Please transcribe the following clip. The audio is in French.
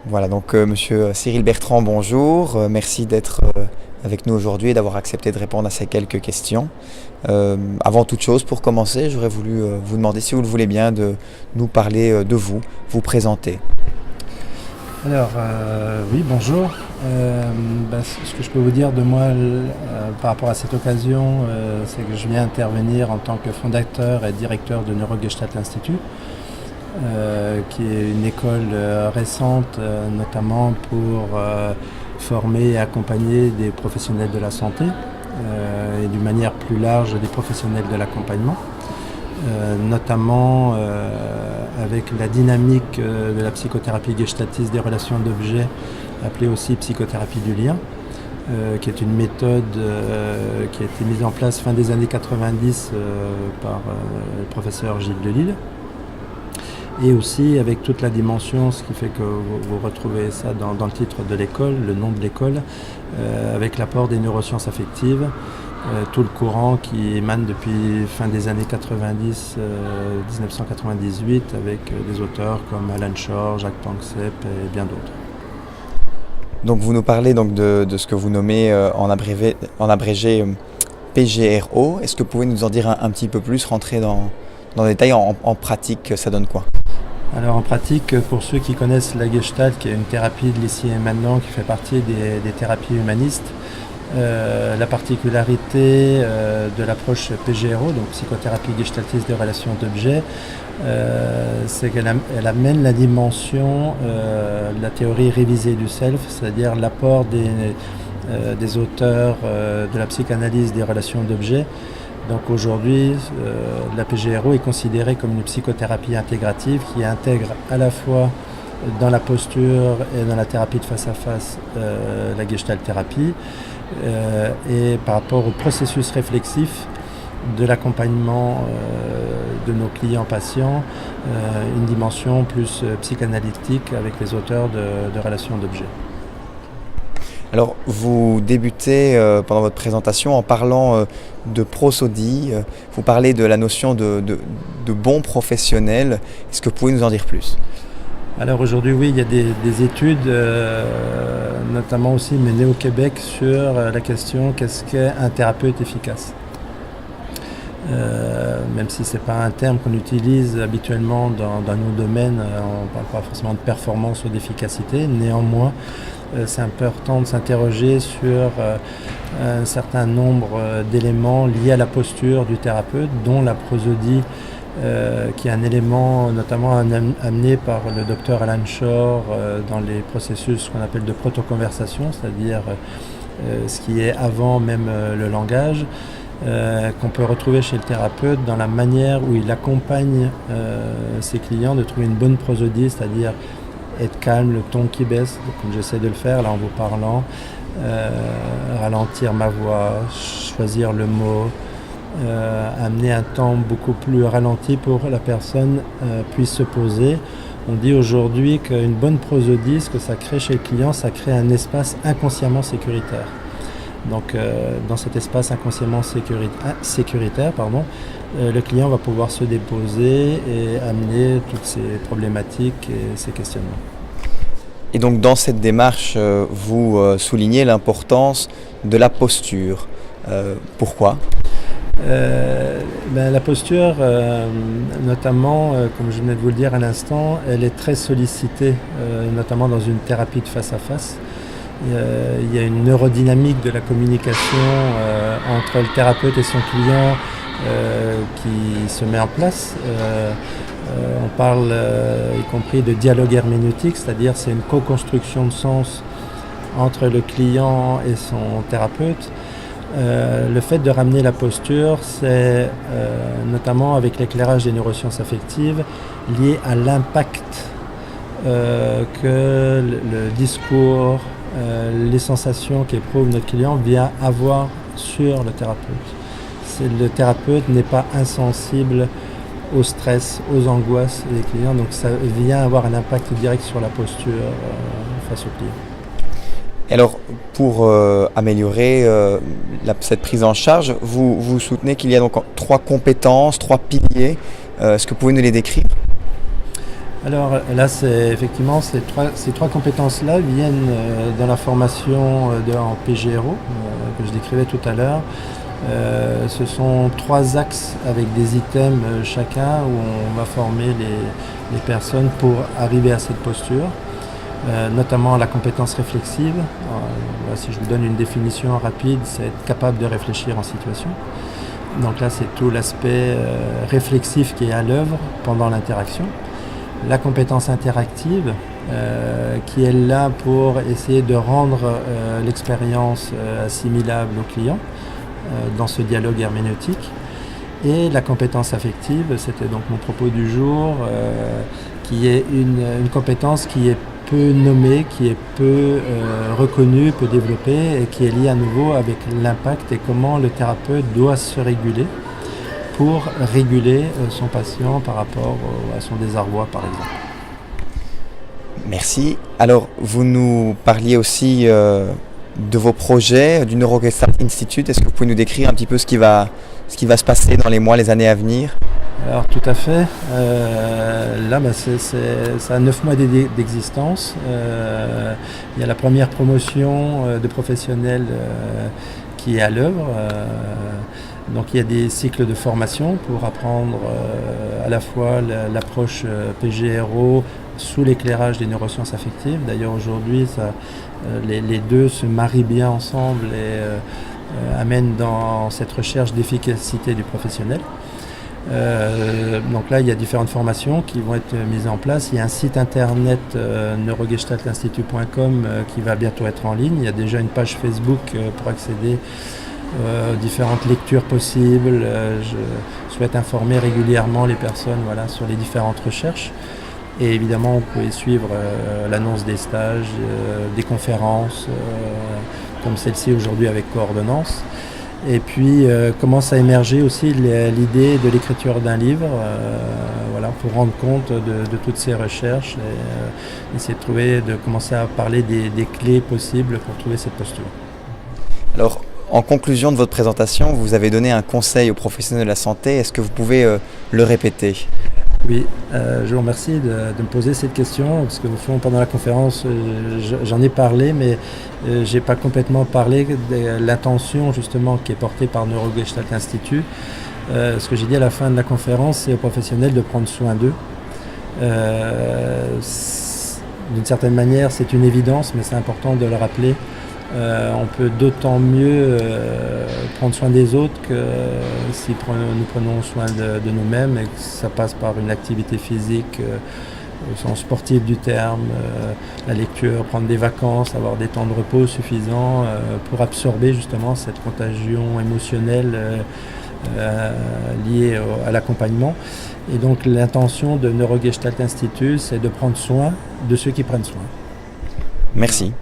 Voilà, donc Monsieur Cyril Bertrand, bonjour. Merci d'être avec nous aujourd'hui et d'avoir accepté de répondre à ces quelques questions. Avant toute chose, pour commencer, j'aurais voulu vous demander, si vous le voulez bien, de nous parler de vous, vous présenter. Alors, oui, bonjour. Ce que je peux vous dire de moi par rapport à cette occasion, c'est que je viens intervenir en tant que fondateur et directeur de NeuroGestalt Institut, qui est une école récente, notamment pour former et accompagner des professionnels de la santé et d'une manière plus large des professionnels de l'accompagnement. Notamment avec la dynamique de la psychothérapie gestaltiste des relations d'objets, appelée aussi psychothérapie du lien, qui est une méthode qui a été mise en place fin des années 90 par le professeur Gilles Delille. Et aussi avec toute la dimension, ce qui fait que vous retrouvez ça dans le titre de l'école, le nom de l'école, avec l'apport des neurosciences affectives, tout le courant qui émane depuis fin des années 90, 1998, avec des auteurs comme Alan Shore, Jacques Panksepp et bien d'autres. Donc vous nous parlez donc de ce que vous nommez en abrégé PGRO. Est-ce que vous pouvez nous en dire un petit peu plus, rentrer dans le détail en pratique, ça donne quoi? Alors en pratique, pour ceux qui connaissent la Gestalt, qui est une thérapie de l'ici et maintenant, qui fait partie des thérapies humanistes, la particularité de l'approche PGRO, donc psychothérapie gestaltiste des relations d'objets, c'est qu'elle amène la dimension de la théorie révisée du self, c'est-à-dire l'apport des auteurs de la psychanalyse des relations d'objets. Donc aujourd'hui, la PGRO est considérée comme une psychothérapie intégrative qui intègre à la fois dans la posture et dans la thérapie de face à face la gestalt thérapie, et par rapport au processus réflexif de l'accompagnement de nos clients patients, une dimension plus psychanalytique avec les auteurs de relations d'objets. Alors, vous débutez pendant votre présentation en parlant de prosodie. Vous parlez de la notion de bon professionnel. Est-ce que vous pouvez nous en dire plus? Alors aujourd'hui, oui, il y a des études, notamment aussi menées au Québec, sur la question qu'est-ce qu'est un thérapeute efficace. Même si ce n'est pas un terme qu'on utilise habituellement dans nos domaines, on ne parle pas forcément de performance ou d'efficacité. Néanmoins, c'est important de s'interroger sur un certain nombre d'éléments liés à la posture du thérapeute, dont la prosodie, qui est un élément notamment amené par le docteur Alan Shore dans les processus qu'on appelle de protoconversation, c'est-à-dire ce qui est avant même le langage, qu'on peut retrouver chez le thérapeute dans la manière où il accompagne ses clients de trouver une bonne prosodie, c'est-à-dire être calme, le ton qui baisse, comme j'essaie de le faire là en vous parlant, ralentir ma voix, choisir le mot, amener un temps beaucoup plus ralenti pour que la personne puisse se poser. On dit aujourd'hui qu'une bonne prosodie, ce que ça crée chez le client, ça crée un espace inconsciemment sécuritaire. Donc dans cet espace inconsciemment sécuritaire, le client va pouvoir se déposer et amener toutes ses problématiques et ses questionnements. Et donc dans cette démarche, vous soulignez l'importance de la posture. Pourquoi? La posture, notamment, comme je venais de vous le dire à l'instant, elle est très sollicitée, notamment dans une thérapie de face à face. Il y a une neurodynamique de la communication entre le thérapeute et son client qui se met en place. On parle y compris de dialogue herméneutique, c'est-à-dire c'est une co-construction de sens entre le client et son thérapeute. Le fait de ramener la posture, c'est notamment avec l'éclairage des neurosciences affectives lié à l'impact que le discours, les sensations qu'éprouve notre client vient avoir sur le thérapeute. Le thérapeute n'est pas insensible au stress, aux angoisses des clients, donc ça vient avoir un impact direct sur la posture face au client. Alors, pour améliorer cette prise en charge, vous soutenez qu'il y a donc 3 compétences, 3 piliers. Est-ce que vous pouvez nous les décrire? Alors là, effectivement, ces trois compétences-là viennent dans la formation en PGRO que je décrivais tout à l'heure. Ce sont 3 axes avec des items chacun où on va former les personnes pour arriver à cette posture, notamment la compétence réflexive. Là, si je vous donne une définition rapide, c'est être capable de réfléchir en situation. Donc là, c'est tout l'aspect réflexif qui est à l'œuvre pendant l'interaction. La compétence interactive, qui est là pour essayer de rendre l'expérience assimilable au client dans ce dialogue herméneutique. Et la compétence affective, c'était donc mon propos du jour, qui est une compétence qui est peu nommée, qui est peu reconnue, peu développée et qui est liée à nouveau avec l'impact et comment le thérapeute doit se réguler pour réguler son patient par rapport à son désarroi, par exemple. Merci. Alors, vous nous parliez aussi de vos projets du Neurogestalt Institute. Est-ce que vous pouvez nous décrire un petit peu ce qui va se passer dans les mois, les années à venir? Alors tout à fait. Là, ça a 9 mois d'existence. Il y a la première promotion de professionnels qui est à l'œuvre. Donc il y a des cycles de formation pour apprendre à la fois l'approche PGRO sous l'éclairage des neurosciences affectives. D'ailleurs aujourd'hui, les deux se marient bien ensemble et amènent dans cette recherche d'efficacité du professionnel. Donc là, il y a différentes formations qui vont être mises en place. Il y a un site internet neurogestaltinstitut.com qui va bientôt être en ligne. Il y a déjà une page Facebook pour accéder aux différentes lectures possibles. Je souhaite informer régulièrement les personnes sur les différentes recherches. Et évidemment, vous pouvez suivre l'annonce des stages, des conférences, comme celle-ci aujourd'hui avec coordonnance. Et puis commence à émerger aussi l'idée de l'écriture d'un livre, pour rendre compte de toutes ces recherches et essayer de commencer à parler des clés possibles pour trouver cette posture. Alors, en conclusion de votre présentation, vous avez donné un conseil aux professionnels de la santé. Est-ce que vous pouvez le répéter? Oui, je vous remercie de me poser cette question, parce que au fond, pendant la conférence, j'en ai parlé, mais je n'ai pas complètement parlé de l'intention justement qui est portée par Neurogestalt Institut. Ce que j'ai dit à la fin de la conférence, c'est aux professionnels de prendre soin d'eux. D'une certaine manière, c'est une évidence, mais c'est important de le rappeler. On peut d'autant mieux prendre soin des autres que si nous prenons soin de nous-mêmes et que ça passe par une activité physique au sens sportif du terme, la lecture, prendre des vacances, avoir des temps de repos suffisants pour absorber justement cette contagion émotionnelle liée à l'accompagnement. Et donc l'intention de Neurogestalt Institut, c'est de prendre soin de ceux qui prennent soin. Merci.